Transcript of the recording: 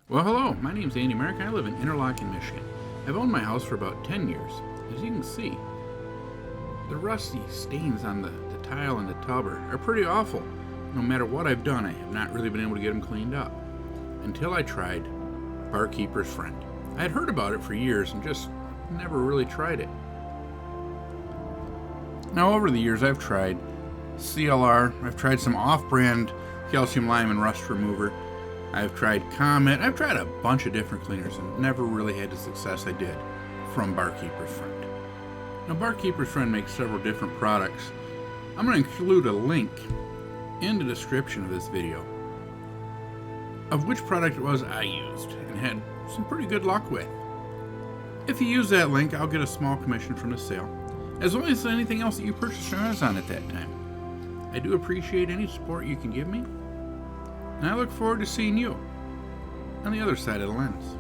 Well, hello, my name's Andy Merrick. I live in Interlochen, Michigan. I've owned my house for about 10 years. As you can see, the rusty stains on the tile and the tub are pretty awful. No matter what I've done, I have not really been able to get them cleaned up. Until I tried Barkeeper's Friend. I had heard about it for years and just never really tried it. Now, over the years, I've tried CLR, I've tried some off-brand calcium lime and rust remover, I've tried Comet, I've tried a bunch of different cleaners and never really had the success I did from Barkeeper's Friend. Now, Barkeeper's Friend makes several different products. I'm going to include a link in the description of this video of which product it was I used and had some pretty good luck with. If you use that link, I'll get a small commission from the sale, as well as anything else that you purchase from Amazon at that time. I do appreciate any support you can give me, and I look forward to seeing you on the other side of the lens.